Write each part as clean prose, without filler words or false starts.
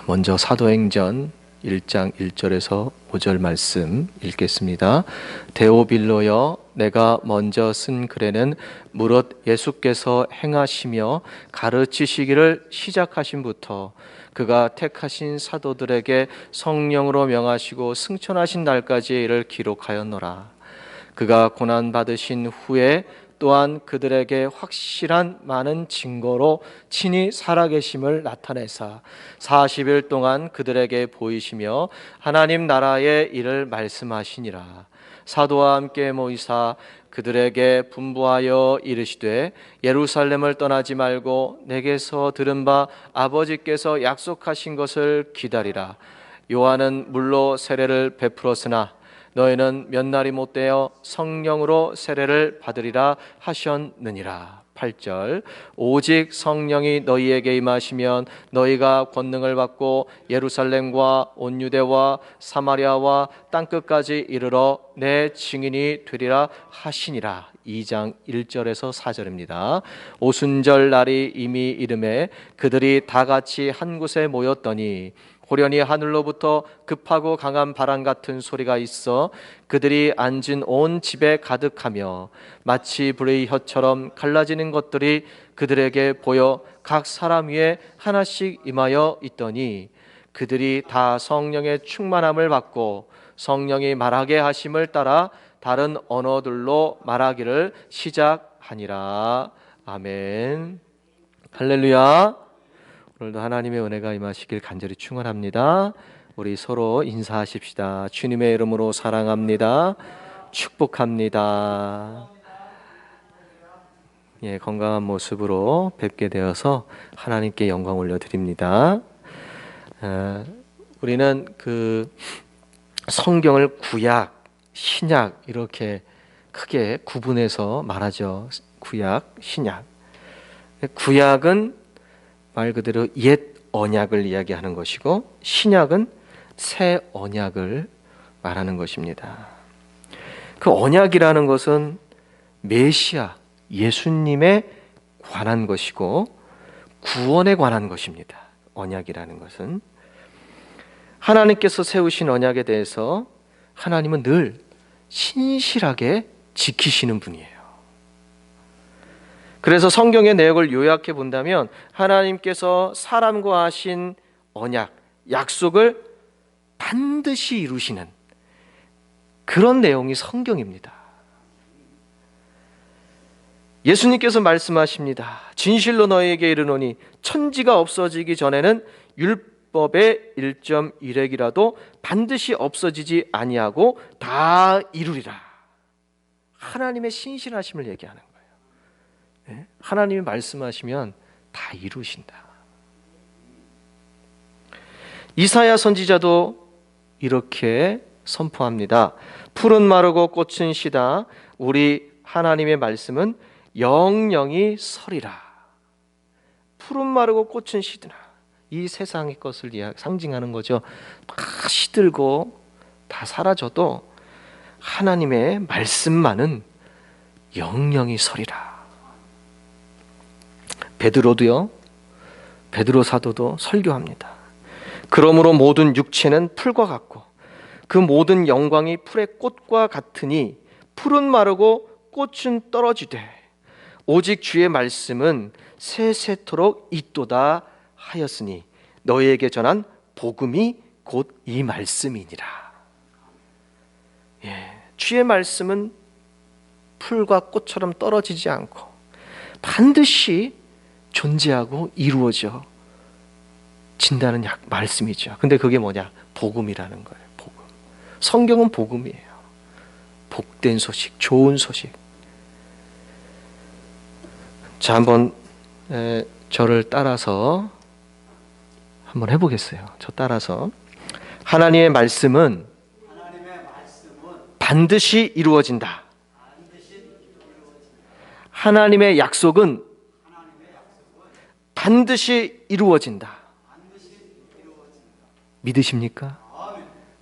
먼저 사도행전 1장 1절에서 5절 말씀 읽겠습니다. 데오빌로여, 내가 먼저 쓴 글에는 무릇 예수께서 행하시며 가르치시기를 시작하신부터 그가 택하신 사도들에게 성령으로 명하시고 승천하신 날까지의 일을 기록하였노라. 그가 고난받으신 후에 또한 그들에게 확실한 많은 증거로 친히 살아계심을 나타내사 40일 동안 그들에게 보이시며 하나님 나라의 일을 말씀하시니라. 사도와 함께 모이사 그들에게 분부하여 이르시되 예루살렘을 떠나지 말고 내게서 들은 바 아버지께서 약속하신 것을 기다리라. 요한은 물로 세례를 베풀었으나 너희는 몇 날이 못되어 성령으로 세례를 받으리라 하셨느니라. 8절 오직 성령이 너희에게 임하시면 너희가 권능을 받고 예루살렘과 온 유대와 사마리아와 땅끝까지 이르러 내 증인이 되리라 하시니라. 2장 1절에서 4절입니다. 오순절 날이 이미 이르매 그들이 다 같이 한 곳에 모였더니 호련히 하늘로부터 급하고 강한 바람 같은 소리가 있어 그들이 앉은 온 집에 가득하며 마치 불의 혀처럼 갈라지는 것들이 그들에게 보여 각 사람 위에 하나씩 임하여 있더니 그들이 다 성령의 충만함을 받고 성령이 말하게 하심을 따라 다른 언어들로 말하기를 시작하니라. 아멘. 할렐루야. 오늘도 하나님의 은혜가 임하시길 간절히 축원합니다. 우리 서로 인사하십시다. 주님의 이름으로 사랑합니다. 축복합니다. 예, 건강한 모습으로 뵙게 되어서 하나님께 영광 올려드립니다. 우리는 그 성경을 구약, 신약 이렇게 크게 구분해서 말하죠. 구약, 신약. 구약은 말 그대로 옛 언약을 이야기하는 것이고 신약은 새 언약을 말하는 것입니다. 그 언약이라는 것은 메시아 예수님에 관한 것이고 구원에 관한 것입니다. 언약이라는 것은 하나님께서 세우신 언약에 대해서 하나님은 늘 신실하게 지키시는 분이에요. 그래서 성경의 내용을 요약해 본다면 하나님께서 사람과 하신 언약, 약속을 반드시 이루시는 그런 내용이 성경입니다. 예수님께서 말씀하십니다. 진실로 너희에게 이르노니 천지가 없어지기 전에는 율법의 1.1획이라도 반드시 없어지지 아니하고 다 이루리라. 하나님의 신실하심을 얘기하는 거예요. 하나님이 말씀하시면 다 이루신다. 이사야 선지자도 이렇게 선포합니다. 풀은 마르고 꽃은 시다. 우리 하나님의 말씀은 영영이 서리라. 풀은 마르고 꽃은 시드나. 이 세상의 것을 상징하는 거죠. 다 시들고 다 사라져도 하나님의 말씀만은 영영이 서리라. 베드로도요. 베드로 사도도 설교합니다. 그러므로 모든 육체는 풀과 같고 그 모든 영광이 풀의 꽃과 같으니 풀은 마르고 꽃은 떨어지되 오직 주의 말씀은 세세토록 있도다 하였으니 너희에게 전한 복음이 곧 이 말씀이니라. 주의 말씀은 풀과 꽃처럼 떨어지지 않고 반드시 존재하고 이루어져 진다는 말씀이죠. 근데 그게 뭐냐? 복음이라는 거예요. 복음. 성경은 복음이에요. 복된 소식, 좋은 소식. 자, 한번 저를 따라서 한번 해보겠어요. 저 따라서 하나님의 말씀은 반드시 이루어진다. 하나님의 약속은 반드시 이루어진다. 믿으십니까?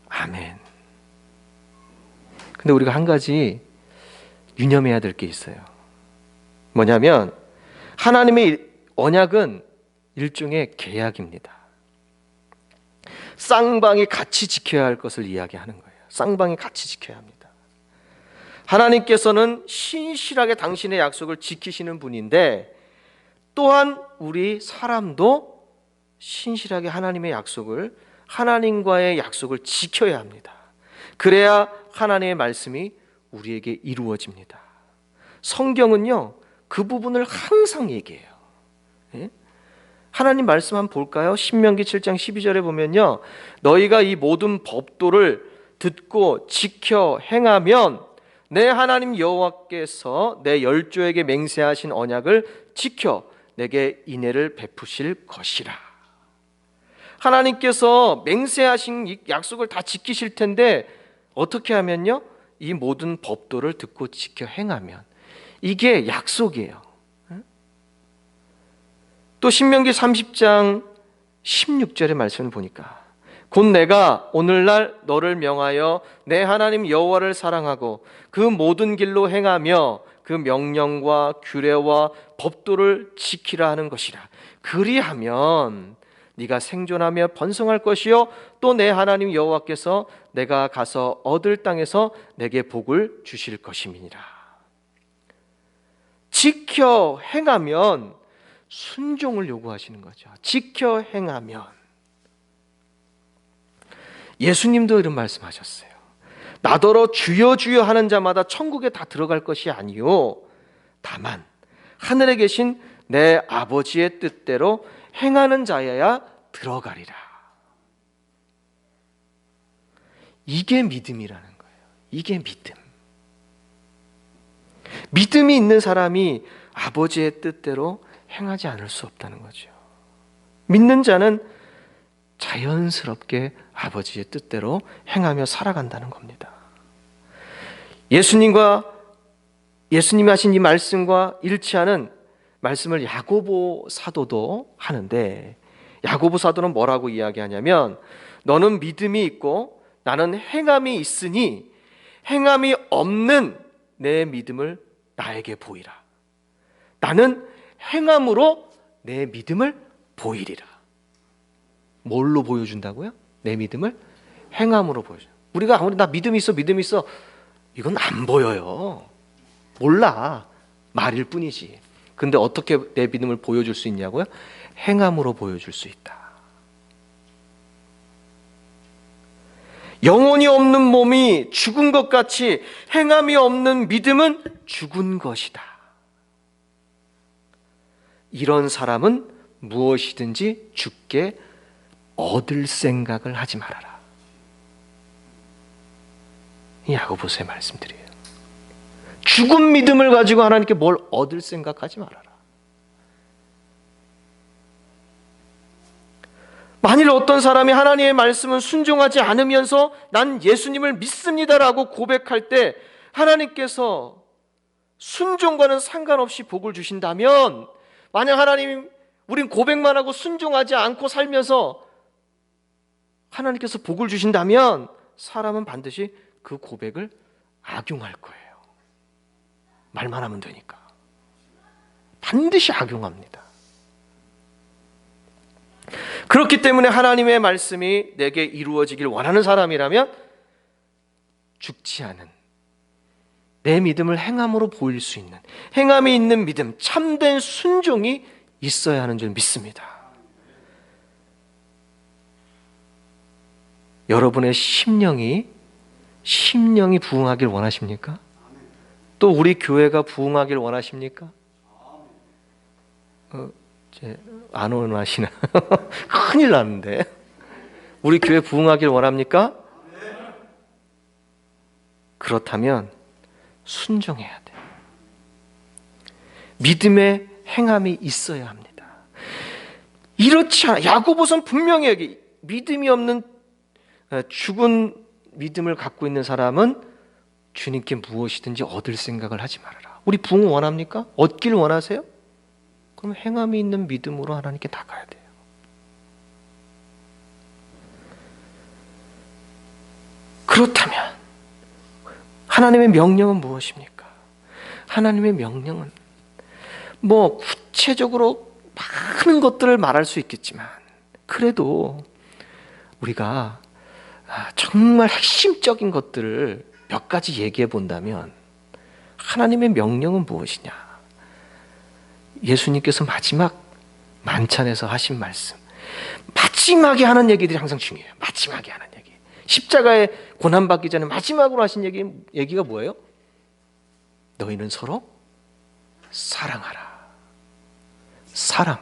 아멘. 근데 우리가 한 가지 유념해야 될 게 있어요. 뭐냐면 하나님의 언약은 일종의 계약입니다. 쌍방이 같이 지켜야 할 것을 이야기하는 거예요. 쌍방이 같이 지켜야 합니다. 하나님께서는 신실하게 당신의 약속을 지키시는 분인데, 또한 우리 사람도 신실하게 하나님과의 약속을 지켜야 합니다. 그래야 하나님의 말씀이 우리에게 이루어집니다. 성경은요, 그 부분을 항상 얘기해요. 예? 하나님 말씀 한번 볼까요? 신명기 7장 12절에 보면요, 너희가 이 모든 법도를 듣고 지켜 행하면 내 하나님 여호와께서 내 열조에게 맹세하신 언약을 지켜 내게 인애를 베푸실 것이라. 하나님께서 맹세하신 이 약속을 다 지키실 텐데, 어떻게 하면요? 이 모든 법도를 듣고 지켜 행하면. 이게 약속이에요. 또 신명기 30장 16절의 말씀을 보니까, 곧 내가 오늘날 너를 명하여 내 하나님 여호와를 사랑하고 그 모든 길로 행하며 그 명령과 규례와 법도를 지키라 하는 것이라. 그리하면 네가 생존하며 번성할 것이요 또 내 하나님 여호와께서 내가 가서 얻을 땅에서 내게 복을 주실 것임이니라. 지켜 행하면 순종을 요구하시는 거죠. 지켜 행하면. 예수님도 이런 말씀하셨어요. 나더러 주여 주여 하는 자마다 천국에 다 들어갈 것이 아니요 다만 하늘에 계신 내 아버지의 뜻대로 행하는 자여야 들어가리라. 이게 믿음이라는 거예요. 이게 믿음. 믿음이 있는 사람이 아버지의 뜻대로 행하지 않을 수 없다는 거죠. 믿는 자는 자연스럽게 아버지의 뜻대로 행하며 살아간다는 겁니다. 예수님이 하신 이 말씀과 일치하는 말씀을 야고보 사도도 하는데, 야고보 사도는 뭐라고 이야기하냐면, 너는 믿음이 있고 나는 행함이 있으니 행함이 없는 내 믿음을 나에게 보이라. 나는 행함으로 내 믿음을 보이리라. 뭘로 보여준다고요? 내 믿음을 행함으로 보여줘. 우리가 아무리 나 믿음이 있어 이건 안 보여요. 몰라. 말일 뿐이지. 근데 어떻게 내 믿음을 보여줄 수 있냐고요? 행함으로 보여줄 수 있다. 영혼이 없는 몸이 죽은 것 같이 행함이 없는 믿음은 죽은 것이다. 이런 사람은 무엇이든지 죽게 얻을 생각을 하지 말아라. 이 야고보서의 말씀들이에요. 죽은 믿음을 가지고 하나님께 뭘 얻을 생각하지 말아라. 만일 어떤 사람이 하나님의 말씀을 순종하지 않으면서 난 예수님을 믿습니다라고 고백할 때 하나님께서 순종과는 상관없이 복을 주신다면, 만약 하나님 우린 고백만 하고 순종하지 않고 살면서 하나님께서 복을 주신다면 사람은 반드시 그 고백을 악용할 거예요. 말만 하면 되니까. 반드시 악용합니다. 그렇기 때문에 하나님의 말씀이 내게 이루어지길 원하는 사람이라면 죽지 않은 내 믿음을 행함으로 보일 수 있는, 행함이 있는 믿음, 참된 순종이 있어야 하는 줄 믿습니다. 여러분의 심령이 부응하길 원하십니까? 또 우리 교회가 부응하길 원하십니까? 안 원하시나? 큰일 나는데. 우리 교회 부응하길 원합니까? 그렇다면 순종해야 돼요. 믿음의 행함이 있어야 합니다. 이렇지 않아. 야고보서는 분명히 여기 믿음이 없는 죽은 믿음을 갖고 있는 사람은 주님께 무엇이든지 얻을 생각을 하지 말아라. 우리 부흥 원합니까? 얻길 원하세요? 그럼 행함이 있는 믿음으로 하나님께 나가야 돼요. 그렇다면 하나님의 명령은 무엇입니까? 하나님의 명령은 뭐 구체적으로 많은 것들을 말할 수 있겠지만, 그래도 우리가 정말 핵심적인 것들을 몇 가지 얘기해 본다면 하나님의 명령은 무엇이냐? 예수님께서 마지막 만찬에서 하신 말씀, 마지막에 하는 얘기들이 항상 중요해요. 마지막에 하는 얘기, 십자가에 고난받기 전에 마지막으로 하신 얘기가 뭐예요? 너희는 서로 사랑하라. 사랑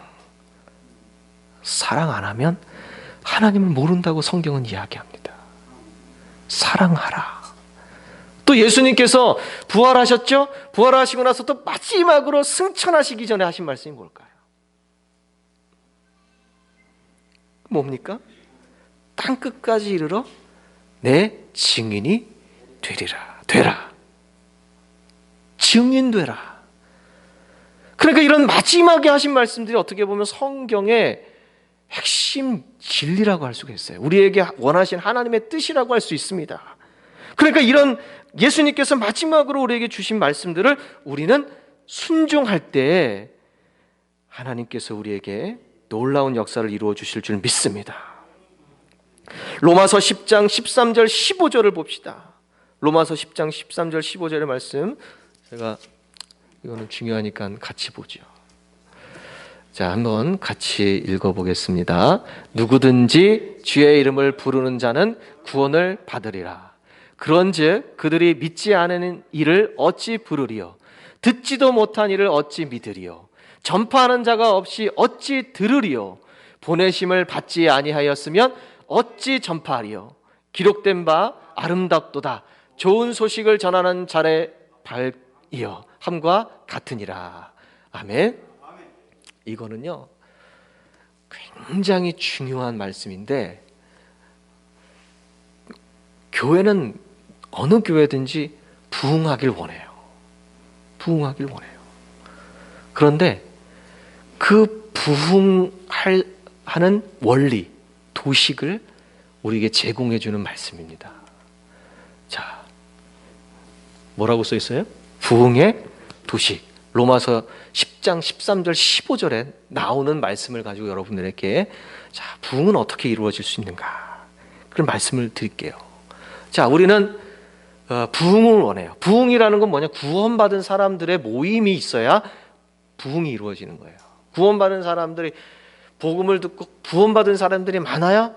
안 하면 하나님을 모른다고 성경은 이야기합니다. 사랑하라. 또 예수님께서 부활하셨죠? 부활하시고 나서 또 마지막으로 승천하시기 전에 하신 말씀이 뭘까요? 뭡니까? 땅끝까지 이르러 내 증인이 되라. 증인되라. 그러니까 이런 마지막에 하신 말씀들이 어떻게 보면 성경의 핵심 진리라고 할 수가 있어요. 우리에게 원하신 하나님의 뜻이라고 할 수 있습니다. 그러니까 이런 예수님께서 마지막으로 우리에게 주신 말씀들을 우리는 순종할 때 하나님께서 우리에게 놀라운 역사를 이루어 주실 줄 믿습니다. 로마서 10장 13절 15절을 봅시다. 로마서 10장 13절 15절의 말씀, 제가 이거는 중요하니까 같이 보죠. 자, 한번 같이 읽어보겠습니다. 누구든지 주의 이름을 부르는 자는 구원을 받으리라. 그런즉 그들이 믿지 않은 이를 어찌 부르리요? 듣지도 못한 이를 어찌 믿으리요? 전파하는 자가 없이 어찌 들으리요? 보내심을 받지 아니하였으면 어찌 전파하리요? 기록된 바 아름답도다. 좋은 소식을 전하는 자의 발이여 함과 같으니라. 아멘. 이거는요 굉장히 중요한 말씀인데, 교회는 어느 교회든지 부흥하길 원해요. 부흥하길 원해요. 그런데 그 부흥하는 원리, 도식을 우리에게 제공해 주는 말씀입니다. 자, 뭐라고 써 있어요? 부흥의 도식. 로마서 10장 13절 15절에 나오는 말씀을 가지고 여러분들에게 자, 부흥은 어떻게 이루어질 수 있는가, 그런 말씀을 드릴게요. 자, 우리는 부흥을 원해요. 부흥이라는 건 뭐냐? 구원받은 사람들의 모임이 있어야 부흥이 이루어지는 거예요. 구원받은 사람들이, 복음을 듣고 구원받은 사람들이 많아야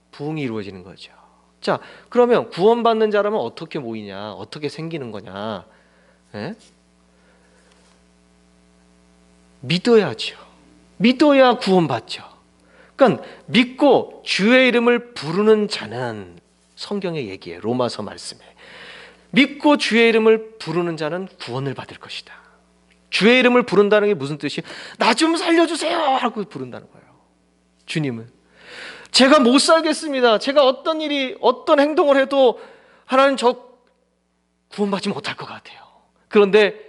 부흥이 이루어지는 거죠. 자, 그러면 구원받는 자라면 어떻게 모이냐? 어떻게 생기는 거냐? 예? 믿어야죠. 믿어야 구원받죠. 그러니까 믿고 주의 이름을 부르는 자는, 성경의 얘기예요. 로마서 말씀에 믿고 주의 이름을 부르는 자는 구원을 받을 것이다. 주의 이름을 부른다는 게 무슨 뜻이에요? 나 좀 살려주세요 하고 부른다는 거예요. 주님은 제가 못 살겠습니다. 제가 어떤 일이, 어떤 행동을 해도 하나님 저 구원받지 못할 것 같아요. 그런데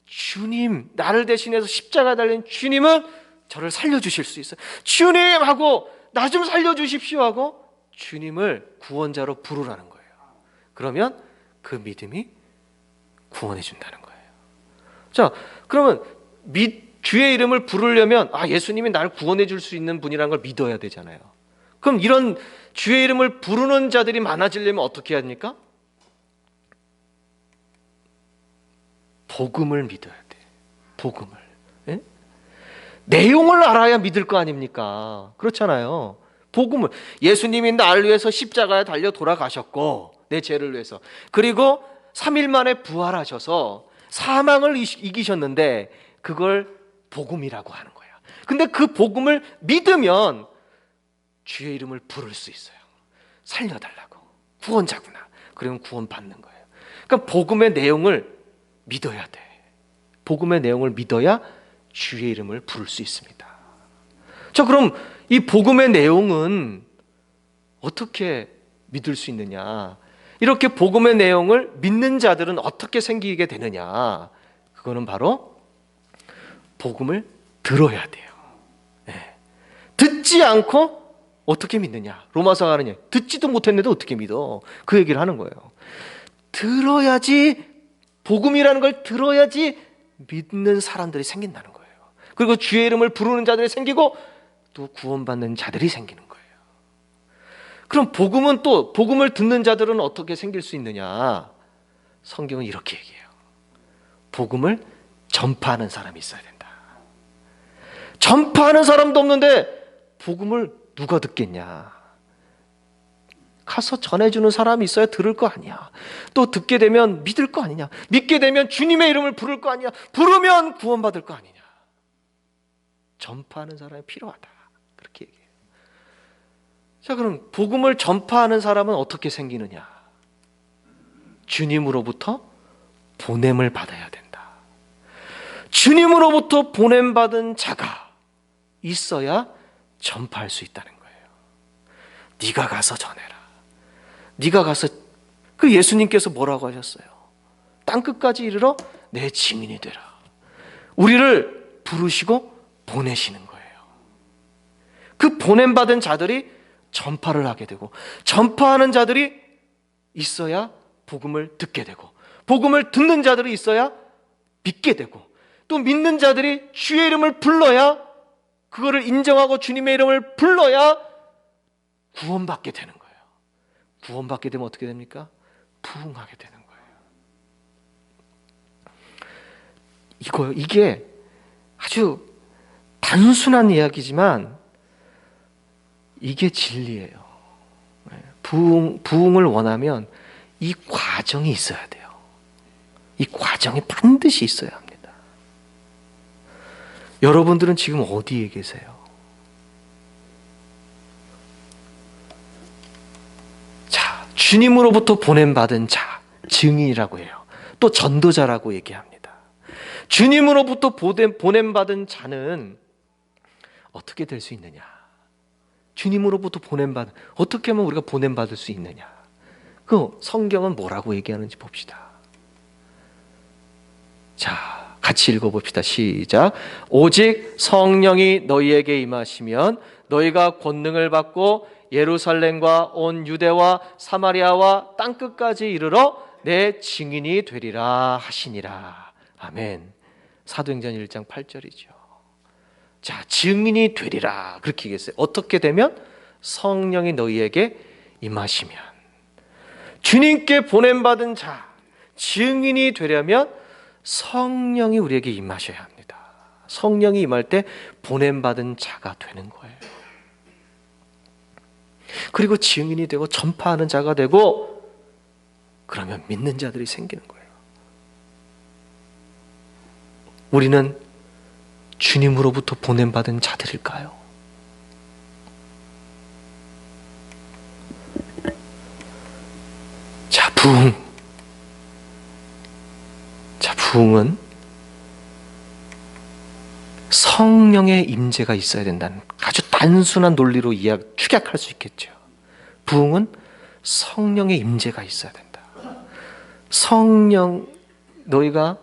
주님, 나를 대신해서 십자가에 달린 주님은 저를 살려주실 수 있어요. 주님 하고 나 좀 살려주십시오 하고 주님을 구원자로 부르라는 거예요. 그러면 그 믿음이 구원해 준다는 거예요. 자, 그러면 주의 이름을 부르려면 예수님이 나를 구원해 줄 수 있는 분이라는 걸 믿어야 되잖아요. 그럼 이런 주의 이름을 부르는 자들이 많아지려면 어떻게 해야 됩니까? 복음을 믿어야 돼. 복음을. 예? 내용을 알아야 믿을 거 아닙니까? 그렇잖아요. 복음을, 예수님이 나를 위해서 십자가에 달려 돌아가셨고 내 죄를 위해서, 그리고 3일 만에 부활하셔서 사망을 이기셨는데 그걸 복음이라고 하는 거예요. 근데 그 복음을 믿으면 주의 이름을 부를 수 있어요. 살려달라고, 구원자구나, 그러면 구원받는 거예요. 그러니까 복음의 내용을 믿어야 돼. 복음의 내용을 믿어야 주의 이름을 부를 수 있습니다. 자, 그럼 이 복음의 내용은 어떻게 믿을 수 있느냐? 이렇게 복음의 내용을 믿는 자들은 어떻게 생기게 되느냐? 그거는 바로 복음을 들어야 돼요. 네. 듣지 않고 어떻게 믿느냐? 로마서가 하는 얘기, 듣지도 못했는데 어떻게 믿어? 그 얘기를 하는 거예요. 들어야지, 복음이라는 걸 들어야지 믿는 사람들이 생긴다는 거예요. 그리고 주의 이름을 부르는 자들이 생기고 또 구원받는 자들이 생기는 거예요. 그럼 복음을 듣는 자들은 어떻게 생길 수 있느냐? 성경은 이렇게 얘기해요. 복음을 전파하는 사람이 있어야 된다. 전파하는 사람도 없는데 복음을 누가 듣겠냐? 가서 전해주는 사람이 있어야 들을 거 아니야. 또 듣게 되면 믿을 거 아니냐? 믿게 되면 주님의 이름을 부를 거 아니야? 부르면 구원받을 거 아니냐? 전파하는 사람이 필요하다. 그렇게 얘기해요. 자, 그럼 복음을 전파하는 사람은 어떻게 생기느냐? 주님으로부터 보냄을 받아야 된다. 주님으로부터 보냄받은 자가 있어야 전파할 수 있다는 거예요. 네가 가서 전해라. 네가 가서, 그 예수님께서 뭐라고 하셨어요? 땅끝까지 이르러 내 증인이 되라. 우리를 부르시고 보내시는 거예요. 그 보냄받은 자들이 전파를 하게 되고, 전파하는 자들이 있어야 복음을 듣게 되고, 복음을 듣는 자들이 있어야 믿게 되고, 또 믿는 자들이 주의 이름을 불러야, 그거를 인정하고 주님의 이름을 불러야 구원받게 되는 거예요. 구원받게 되면 어떻게 됩니까? 부흥하게 되는 거예요. 이게 아주 단순한 이야기지만 이게 진리예요. 부흥을 원하면 이 과정이 있어야 돼요. 이 과정이 반드시 있어야 합니다. 여러분들은 지금 어디에 계세요? 자, 주님으로부터 보냄받은 자, 증인이라고 해요. 또 전도자라고 얘기합니다. 주님으로부터 보냄받은 자는 어떻게 될 수 있느냐? 주님으로부터 보냄받은, 어떻게 하면 우리가 보냄받을 수 있느냐? 그 성경은 뭐라고 얘기하는지 봅시다. 자, 같이 읽어봅시다. 시작. 오직 성령이 너희에게 임하시면 너희가 권능을 받고 예루살렘과 온 유대와 사마리아와 땅끝까지 이르러 내 증인이 되리라 하시니라. 아멘. 사도행전 1장 8절이죠. 자, 증인이 되리라. 그렇게 얘기했어요. 어떻게 되면? 성령이 너희에게 임하시면. 주님께 보냄받은 자, 증인이 되려면 성령이 우리에게 임하셔야 합니다. 성령이 임할 때 보냄받은 자가 되는 거예요. 그리고 증인이 되고 전파하는 자가 되고, 그러면 믿는 자들이 생기는 거예요. 우리는 주님으로부터 보냄받은 자들일까요? 자, 부흥. 자, 부흥은 성령의 임재가 있어야 된다는 아주 단순한 논리로 축약할 수 있겠죠. 부흥은 성령의 임재가 있어야 된다. 성령, 너희가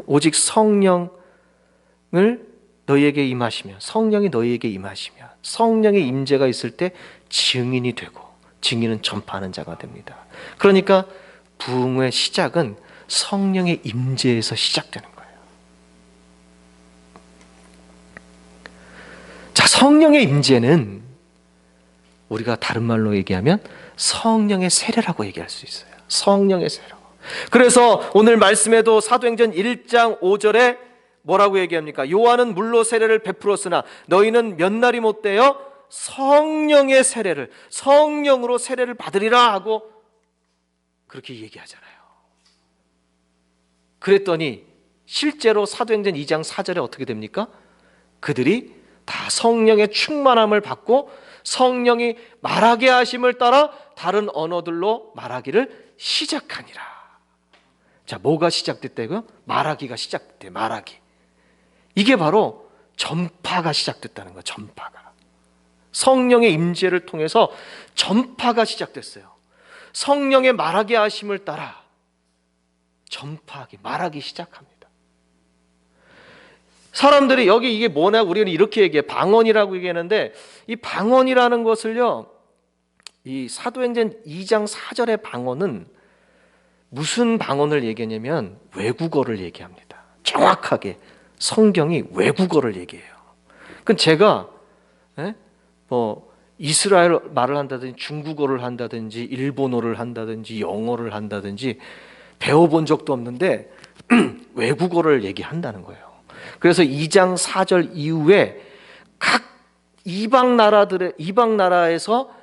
오직 성령을 너희에게 임하시면, 성령이 너희에게 임하시면, 성령의 임재가 있을 때 증인이 되고, 증인은 전파하는 자가 됩니다. 그러니까 부흥의 시작은 성령의 임재에서 시작되는 거예요. 자, 성령의 임재는 우리가 다른 말로 얘기하면 성령의 세례라고 얘기할 수 있어요. 성령의 세례. 그래서 오늘 말씀에도 사도행전 1장 5절에 뭐라고 얘기합니까? 요한은 물로 세례를 베풀었으나 너희는 몇 날이 못되어 성령의 세례를, 성령으로 세례를 받으리라 하고 그렇게 얘기하잖아요. 그랬더니 실제로 사도행전 2장 4절에 어떻게 됩니까? 그들이 다 성령의 충만함을 받고 성령이 말하게 하심을 따라 다른 언어들로 말하기를 시작하니라. 자, 뭐가 시작됐다고요? 말하기가 시작됐대. 말하기. 이게 바로 전파가 시작됐다는 거예요. 전파가. 성령의 임재를 통해서 전파가 시작됐어요. 성령의 말하게 하심을 따라 전파하기, 말하기 시작합니다. 사람들이 여기 이게 뭐냐, 우리는 이렇게 얘기해. 방언이라고 얘기하는데, 이 방언이라는 것을요, 이 사도행전 2장 4절의 방언은 무슨 방언을 얘기하냐면 외국어를 얘기합니다. 정확하게 성경이 외국어를 얘기해요. 그럼 제가 이스라엘 말을 한다든지 중국어를 한다든지 일본어를 한다든지 영어를 한다든지 배워본 적도 없는데 외국어를 얘기한다는 거예요. 그래서 2장 4절 이후에 각 이방 나라에서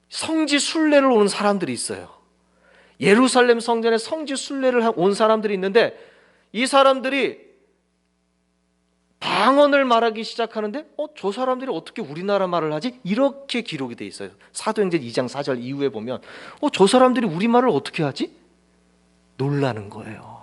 성지 순례를 오는 사람들이 있어요. 예루살렘 성전에 성지 순례를 온 사람들이 있는데 이 사람들이 방언을 말하기 시작하는데 저 사람들이 어떻게 우리나라 말을 하지? 이렇게 기록이 돼 있어요. 사도행전 2장 4절 이후에 보면 저 사람들이 우리말을 어떻게 하지? 놀라는 거예요.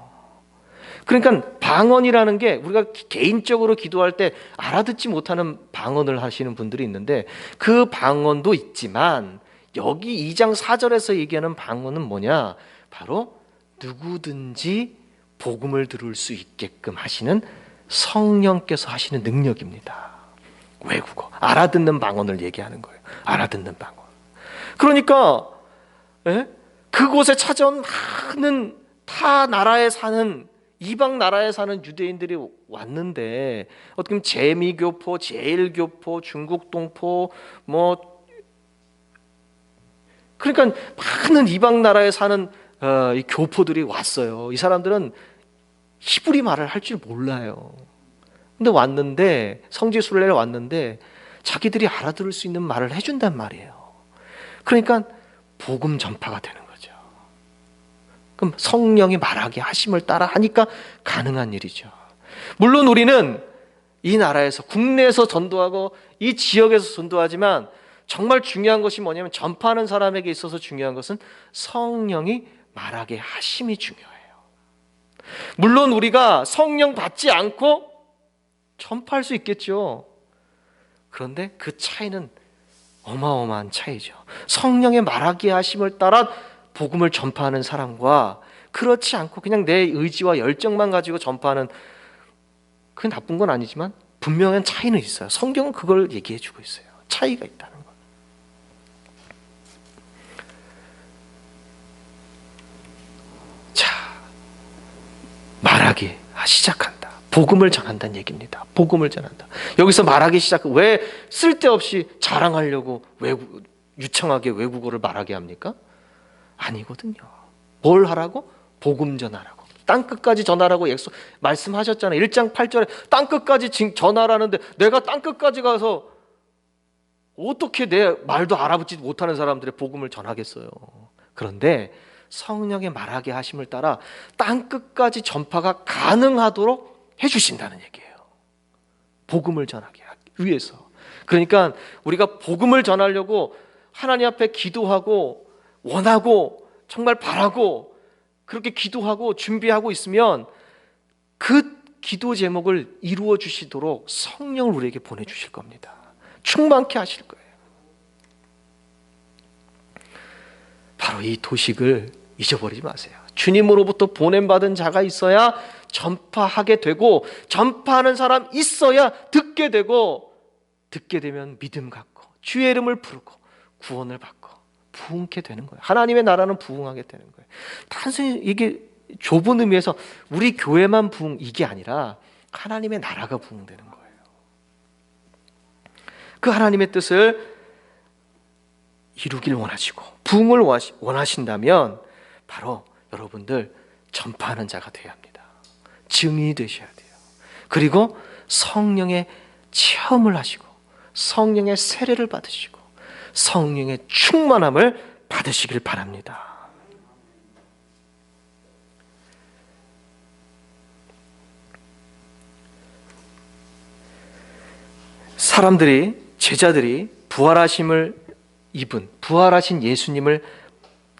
그러니까 방언이라는 게 우리가 개인적으로 기도할 때 알아듣지 못하는 방언을 하시는 분들이 있는데 그 방언도 있지만 여기 2장 4절에서 얘기하는 방언은 뭐냐? 바로 누구든지 복음을 들을 수 있게끔 하시는 성령께서 하시는 능력입니다. 외국어, 알아듣는 방언을 얘기하는 거예요. 알아듣는 방언. 그러니까 그곳에 찾아온 많은 타 나라에 사는 이방 나라에 사는 유대인들이 왔는데 어떻게 보면 재미교포, 제일교포, 중국동포 그러니까 많은 이방 나라에 사는 이 교포들이 왔어요. 이 사람들은 히브리 말을 할 줄 몰라요. 근데 왔는데 성지 순례를 왔는데 자기들이 알아들을 수 있는 말을 해준단 말이에요. 그러니까 복음 전파가 되는 거죠. 그럼 성령이 말하게 하심을 따라 하니까 가능한 일이죠. 물론 우리는 이 나라에서 국내에서 전도하고 이 지역에서 전도하지만 정말 중요한 것이 뭐냐면 전파하는 사람에게 있어서 중요한 것은 성령이 말하게 하심이 중요해요. 물론 우리가 성령 받지 않고 전파할 수 있겠죠. 그런데 그 차이는 어마어마한 차이죠. 성령의 말하게 하심을 따라 복음을 전파하는 사람과 그렇지 않고 그냥 내 의지와 열정만 가지고 전파하는, 그게 나쁜 건 아니지만 분명한 차이는 있어요. 성경은 그걸 얘기해 주고 있어요. 차이가 있다는 것. 자, 말하기 시작한다. 복음을 전한다는 얘기입니다. 복음을 전한다. 여기서 말하기 시작. 왜 쓸데없이 자랑하려고 유창하게 외국어를 말하게 합니까? 아니거든요. 뭘 하라고? 복음 전하라고. 땅끝까지 전하라고 말씀하셨잖아요. 1장 8절에 땅끝까지 전하라는데 내가 땅끝까지 가서 어떻게 내 말도 알아듣지 못하는 사람들의 복음을 전하겠어요. 그런데 성령의 말하게 하심을 따라 땅끝까지 전파가 가능하도록 해주신다는 얘기예요. 복음을 전하게 하기 위해서. 그러니까 우리가 복음을 전하려고 하나님 앞에 기도하고 원하고 정말 바라고 그렇게 기도하고 준비하고 있으면 그 기도 제목을 이루어 주시도록 성령을 우리에게 보내주실 겁니다. 충만케 하실 거예요. 바로 이 도식을 잊어버리지 마세요. 주님으로부터 보냄받은 자가 있어야 전파하게 되고, 전파하는 사람 있어야 듣게 되고, 듣게 되면 믿음 갖고 주의 이름을 부르고 구원을 받고 부흥케 되는 거예요. 하나님의 나라는 부흥하게 되는 거예요. 단순히 이게 좁은 의미에서 우리 교회만 부흥, 이게 아니라 하나님의 나라가 부흥되는 거예요. 그 하나님의 뜻을 이루길 원하시고 부흥을 원하신다면 바로 여러분들 전파하는 자가 되어야 합니다. 증인이 되셔야 돼요. 그리고 성령의 체험을 하시고 성령의 세례를 받으시고 성령의 충만함을 받으시길 바랍니다. 제자들이 부활하신 예수님을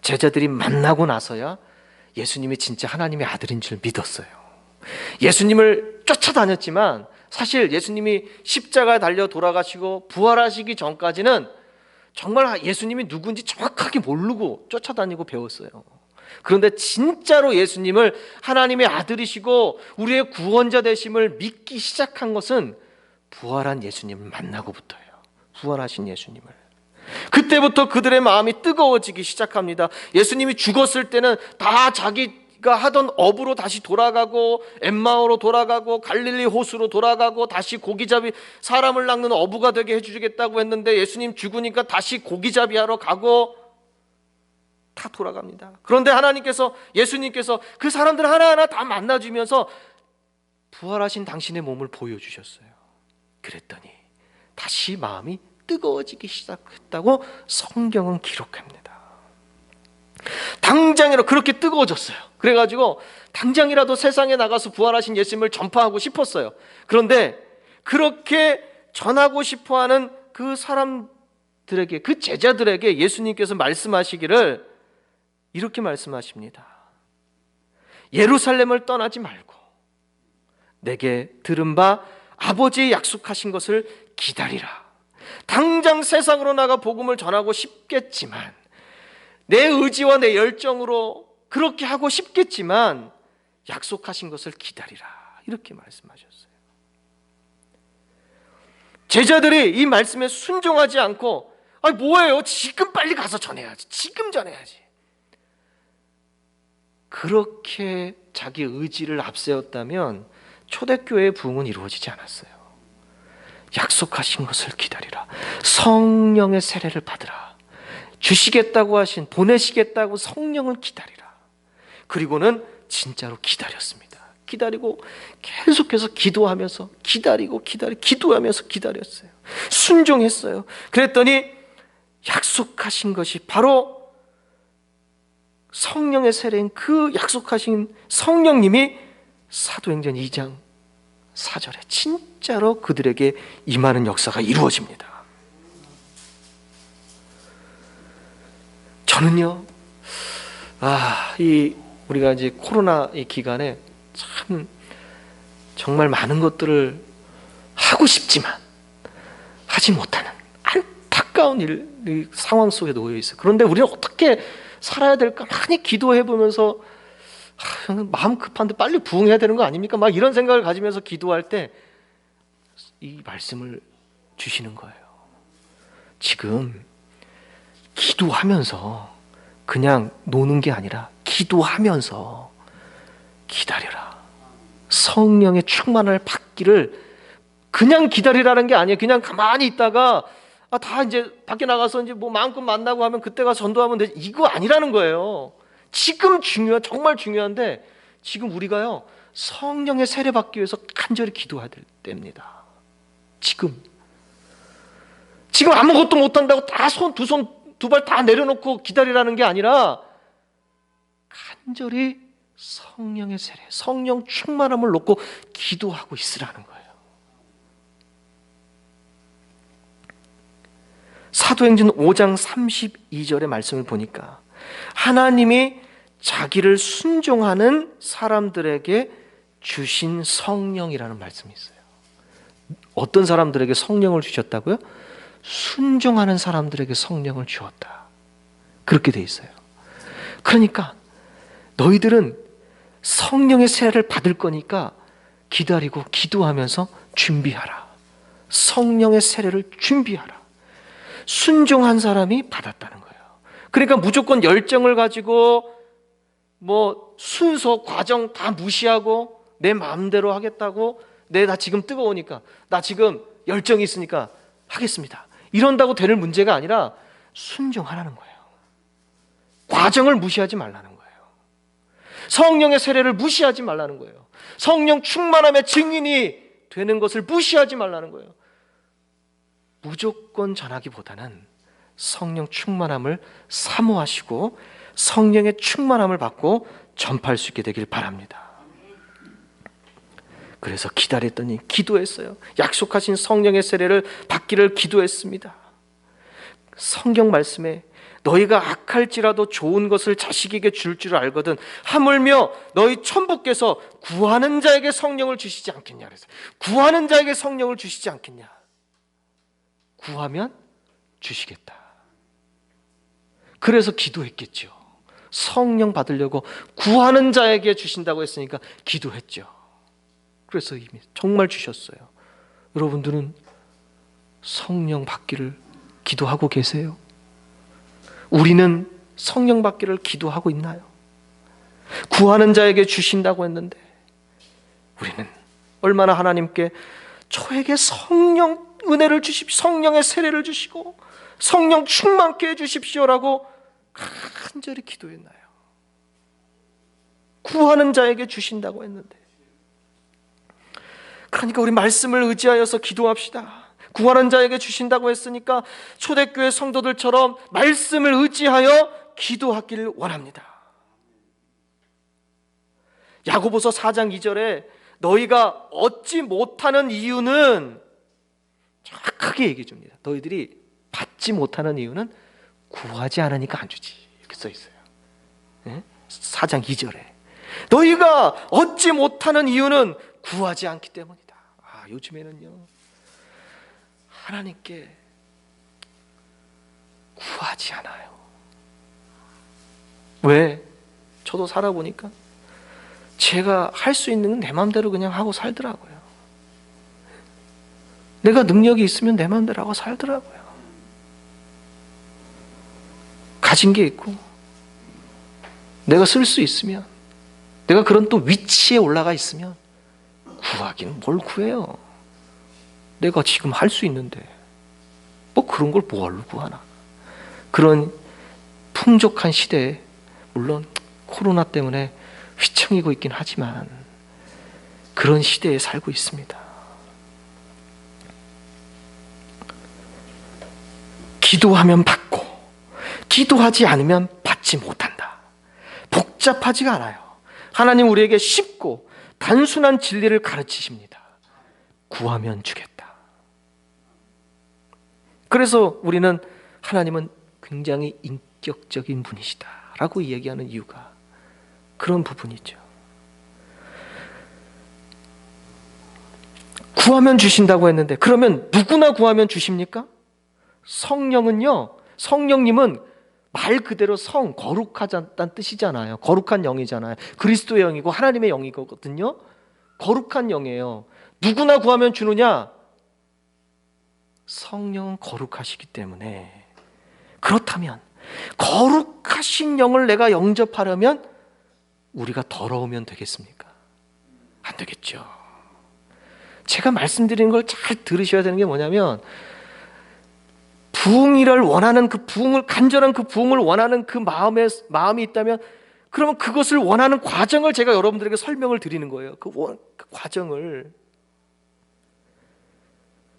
제자들이 만나고 나서야 예수님이 진짜 하나님의 아들인 줄 믿었어요. 예수님을 쫓아다녔지만 사실 예수님이 십자가에 달려 돌아가시고 부활하시기 전까지는 정말 예수님이 누군지 정확하게 모르고 쫓아다니고 배웠어요. 그런데 진짜로 예수님을 하나님의 아들이시고 우리의 구원자 되심을 믿기 시작한 것은 부활한 예수님을 만나고부터예요. 부활하신 예수님을. 그때부터 그들의 마음이 뜨거워지기 시작합니다. 예수님이 죽었을 때는 다 자기가 하던 업으로 다시 돌아가고, 엠마오로 돌아가고, 갈릴리 호수로 돌아가고, 다시 고기잡이, 사람을 낚는 어부가 되게 해주겠다고 했는데 예수님 죽으니까 다시 고기잡이 하러 가고, 다 돌아갑니다. 그런데 예수님께서 그 사람들 하나하나 다 만나주면서 부활하신 당신의 몸을 보여주셨어요. 그랬더니 다시 마음이 뜨거워지기 시작했다고 성경은 기록합니다. 당장이라도 그렇게 뜨거워졌어요. 그래가지고 당장이라도 세상에 나가서 부활하신 예수님을 전파하고 싶었어요. 그런데 그렇게 전하고 싶어하는 그 사람들에게, 그 제자들에게 예수님께서 말씀하시기를 이렇게 말씀하십니다. 예루살렘을 떠나지 말고 내게 들은 바 아버지의 약속하신 것을 기다리라. 당장 세상으로 나가 복음을 전하고 싶겠지만, 내 의지와 내 열정으로 그렇게 하고 싶겠지만 약속하신 것을 기다리라. 이렇게 말씀하셨어요. 제자들이 이 말씀에 순종하지 않고, 뭐예요? 지금 빨리 가서 전해야지. 지금 전해야지. 그렇게 자기 의지를 앞세웠다면 초대교회의 부흥은 이루어지지 않았어요. 약속하신 것을 기다리라. 성령의 세례를 받으라. 주시겠다고 하신, 보내시겠다고 성령을 기다리라. 그리고는 진짜로 기다렸습니다. 기다리고 계속해서 기도하면서 기도하면서 기다렸어요. 순종했어요. 그랬더니 약속하신 것이 바로 성령의 세례인 그 약속하신 성령님이 사도행전 2장 4절에 진짜로 그들에게 임하는 역사가 이루어집니다. 저는요, 우리가 이제 코로나 이 기간에 참 정말 많은 것들을 하고 싶지만 하지 못하는 안타까운 상황 속에 놓여 있어요. 그런데 우리는 어떻게 살아야 될까 많이 기도해 보면서 마음 급한데 빨리 부흥해야 되는 거 아닙니까? 막 이런 생각을 가지면서 기도할 때 이 말씀을 주시는 거예요. 지금 기도하면서 그냥 노는 게 아니라 기도하면서 기다려라. 성령의 충만을 받기를 그냥 기다리라는 게 아니에요. 그냥 가만히 있다가 다 이제 밖에 나가서 이제 뭐 마음껏 만나고 하면 그때 가서 전도하면 되지. 이거 아니라는 거예요. 지금 정말 중요한데 지금 우리가요, 성령의 세례 받기 위해서 간절히 기도해야 될 때입니다. 지금 아무것도 못한다고 다 두 발 다 내려놓고 기다리라는 게 아니라 간절히 성령의 세례, 성령 충만함을 놓고 기도하고 있으라는 거예요. 사도행전 5장 32절의 말씀을 보니까 하나님이 자기를 순종하는 사람들에게 주신 성령이라는 말씀이 있어요. 어떤 사람들에게 성령을 주셨다고요? 순종하는 사람들에게 성령을 주었다. 그렇게 돼 있어요. 그러니까 너희들은 성령의 세례를 받을 거니까 기다리고 기도하면서 준비하라. 성령의 세례를 준비하라. 순종한 사람이 받았다는 거예요. 그러니까 무조건 열정을 가지고 뭐 순서, 과정 다 무시하고 내 마음대로 하겠다고, 나 지금 뜨거우니까, 나 지금 열정이 있으니까 하겠습니다, 이런다고 되는 문제가 아니라 순종하라는 거예요. 과정을 무시하지 말라는 거예요. 성령의 세례를 무시하지 말라는 거예요. 성령 충만함의 증인이 되는 것을 무시하지 말라는 거예요. 무조건 전하기보다는 성령 충만함을 사모하시고 성령의 충만함을 받고 전파할 수 있게 되길 바랍니다. 그래서 기다렸더니 기도했어요. 약속하신 성령의 세례를 받기를 기도했습니다. 성경 말씀에 너희가 악할지라도 좋은 것을 자식에게 줄 줄 알거든 하물며 너희 천부께서 구하는 자에게 성령을 주시지 않겠냐 그랬어요. 구하는 자에게 성령을 주시지 않겠냐. 구하면 주시겠다. 그래서 기도했겠죠. 성령 받으려고 구하는 자에게 주신다고 했으니까 기도했죠. 그래서 이미 정말 주셨어요. 여러분들은 성령 받기를 기도하고 계세요? 우리는 성령 받기를 기도하고 있나요? 구하는 자에게 주신다고 했는데 우리는 얼마나 하나님께 저에게 성령 은혜를 주십시오, 성령의 세례를 주시고 성령 충만케 해주십시오라고 간절히 기도했나요? 구하는 자에게 주신다고 했는데. 그러니까 우리 말씀을 의지하여서 기도합시다. 구하는 자에게 주신다고 했으니까 초대교회 성도들처럼 말씀을 의지하여 기도하기를 원합니다. 야고보서 4장 2절에 너희가 얻지 못하는 이유는 정확하게 얘기해 줍니다. 너희들이 받지 못하는 이유는 구하지 않으니까 안 주지, 이렇게 써 있어요. 4장 2절에 너희가 얻지 못하는 이유는 구하지 않기 때문이다. 요즘에는요 하나님께 구하지 않아요. 왜? 저도 살아보니까 제가 할 수 있는 건 내 마음대로 그냥 하고 살더라고요. 내가 능력이 있으면 내 마음대로 하고 살더라고요. 가진 게 있고 내가 쓸 수 있으면, 내가 그런 또 위치에 올라가 있으면 구하기는 뭘 구해요. 내가 지금 할 수 있는데 뭐 그런 걸 뭘로 구하나. 그런 풍족한 시대에 물론 코로나 때문에 휘청이고 있긴 하지만 그런 시대에 살고 있습니다. 기도하면 받고 기도하지 않으면 받지 못한다. 복잡하지가 않아요. 하나님 우리에게 쉽고 단순한 진리를 가르치십니다. 구하면 주겠다. 그래서 우리는 하나님은 굉장히 인격적인 분이시다 라고 이야기하는 이유가 그런 부분이죠. 구하면 주신다고 했는데 그러면 누구나 구하면 주십니까? 성령은요, 성령님은 말 그대로 거룩하다는 뜻이잖아요. 거룩한 영이잖아요. 그리스도의 영이고 하나님의 영이거든요. 거룩한 영이에요. 누구나 구하면 주느냐? 성령은 거룩하시기 때문에. 그렇다면 거룩하신 영을 내가 영접하려면 우리가 더러우면 되겠습니까? 안 되겠죠. 제가 말씀드리는 걸 잘 들으셔야 되는 게 뭐냐면, 부흥이를 원하는 그 부흥을, 간절한 그 부흥을 원하는 그 마음이 있다면, 그러면 그것을 원하는 과정을 제가 여러분들에게 설명을 드리는 거예요. 그 과정을.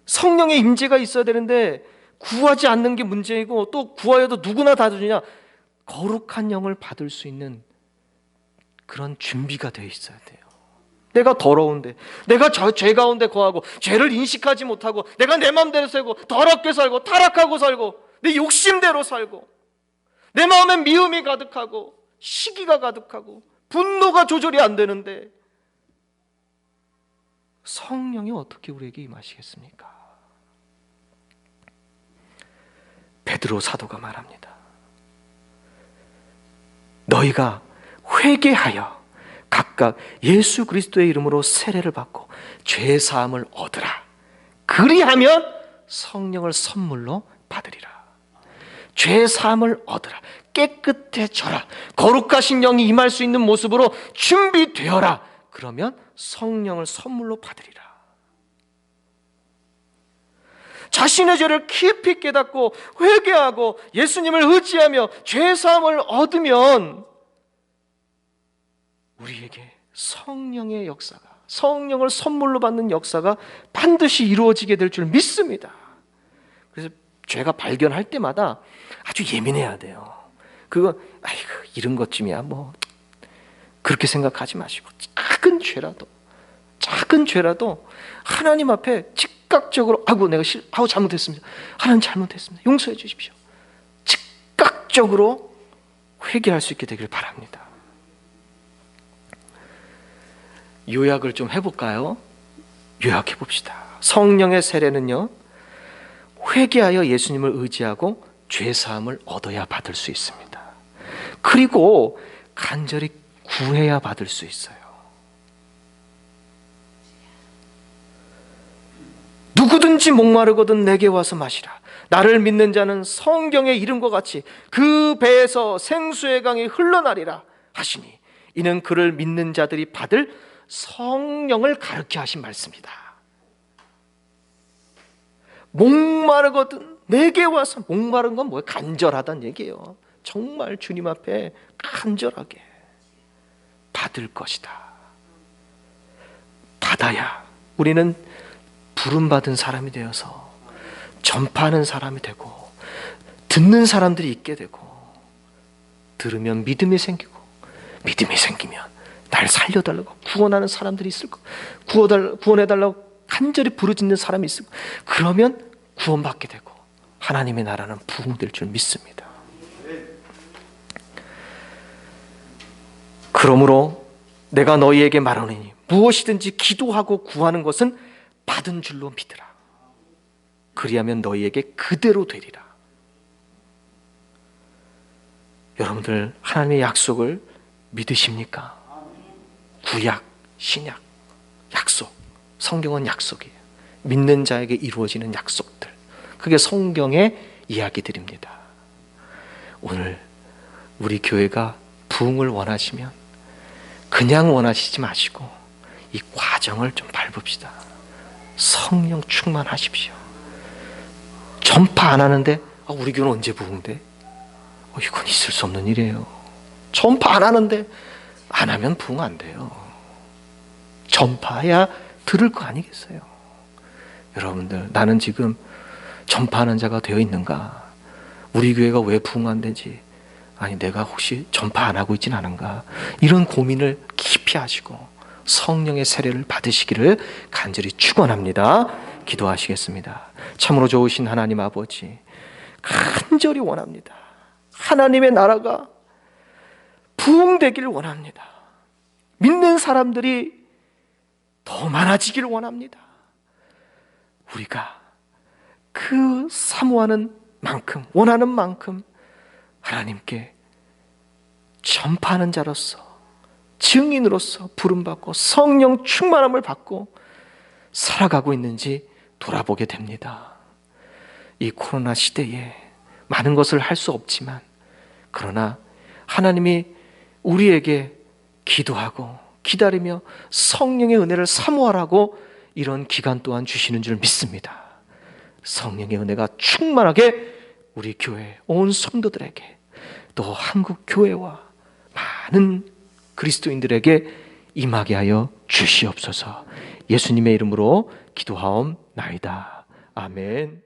성령의 임재가 있어야 되는데 구하지 않는 게 문제이고, 또 구하여도 누구나 다 주냐? 거룩한 영을 받을 수 있는 그런 준비가 되어 있어야 돼요. 내가 더러운데, 내가 죄 가운데 거하고 죄를 인식하지 못하고 내가 내 마음대로 살고 더럽게 살고 타락하고 살고 내 욕심대로 살고 내 마음에 미움이 가득하고 시기가 가득하고 분노가 조절이 안 되는데 성령이 어떻게 우리에게 임하시겠습니까? 베드로 사도가 말합니다. 너희가 회개하여 각각 예수 그리스도의 이름으로 세례를 받고 죄 사함을 얻으라. 그리하면 성령을 선물로 받으리라. 죄 사함을 얻으라. 깨끗해져라. 거룩하신 영이 임할 수 있는 모습으로 준비되어라. 그러면 성령을 선물로 받으리라. 자신의 죄를 깊이 깨닫고 회개하고 예수님을 의지하며 죄 사함을 얻으면 우리에게 성령의 역사가, 성령을 선물로 받는 역사가 반드시 이루어지게 될 줄 믿습니다. 그래서 죄가 발견할 때마다 아주 예민해야 돼요. 그거 아이고 이런 것쯤이야 뭐 그렇게 생각하지 마시고 작은 죄라도 하나님 앞에 즉각적으로 내가 잘못했습니다. 하나님 잘못했습니다. 용서해 주십시오. 즉각적으로 회개할 수 있게 되길 바랍니다. 요약을 좀 해볼까요? 요약해 봅시다. 성령의 세례는요, 회개하여 예수님을 의지하고 죄사함을 얻어야 받을 수 있습니다. 그리고 간절히 구해야 받을 수 있어요. 누구든지 목마르거든 내게 와서 마시라. 나를 믿는 자는 성경의 이름과 같이 그 배에서 생수의 강이 흘러나리라 하시니 이는 그를 믿는 자들이 받을 성령을 가르쳐 하신 말씀이다. 목마르거든 내게 와서, 목마른 건 뭐예요? 간절하다는 얘기예요. 정말 주님 앞에 간절하게 받을 것이다. 받아야 우리는 부름받은 사람이 되어서 전파하는 사람이 되고, 듣는 사람들이 있게 되고, 들으면 믿음이 생기고, 믿음이 생기면 날 살려달라고 구원하는 사람들이 있을 거, 구원해달라고 간절히 부르짖는 사람이 있을 거, 그러면 구원받게 되고 하나님의 나라는 부흥될 줄 믿습니다. 그러므로 내가 너희에게 말하노니 무엇이든지 기도하고 구하는 것은 받은 줄로 믿으라. 그리하면 너희에게 그대로 되리라. 여러분들 하나님의 약속을 믿으십니까? 구약, 신약, 약속. 성경은 약속이에요. 믿는 자에게 이루어지는 약속들, 그게 성경의 이야기들입니다. 오늘 우리 교회가 부흥을 원하시면 그냥 원하시지 마시고 이 과정을 좀 밟읍시다. 성령 충만하십시오. 전파 안 하는데 우리 교회는 언제 부흥돼? 이건 있을 수 없는 일이에요. 전파 안 하는데, 안 하면 부흥 안 돼요. 전파해야 들을 거 아니겠어요? 여러분들, 나는 지금 전파하는 자가 되어 있는가? 우리 교회가 왜 부흥 안 되지? 아니, 내가 혹시 전파 안 하고 있진 않은가? 이런 고민을 깊이 하시고 성령의 세례를 받으시기를 간절히 축원합니다. 기도하시겠습니다. 참으로 좋으신 하나님 아버지, 간절히 원합니다. 하나님의 나라가 부흥되기를 원합니다. 믿는 사람들이 더 많아지기를 원합니다. 우리가 그 사모하는 만큼, 원하는 만큼 하나님께 전파하는 자로서, 증인으로서 부름받고 성령 충만함을 받고 살아가고 있는지 돌아보게 됩니다. 이 코로나 시대에 많은 것을 할 수 없지만, 그러나 하나님이 우리에게 기도하고 기다리며 성령의 은혜를 사모하라고 이런 기간 또한 주시는 줄 믿습니다. 성령의 은혜가 충만하게 우리 교회 온 성도들에게, 또 한국 교회와 많은 그리스도인들에게 임하게 하여 주시옵소서. 예수님의 이름으로 기도하옵나이다. 아멘.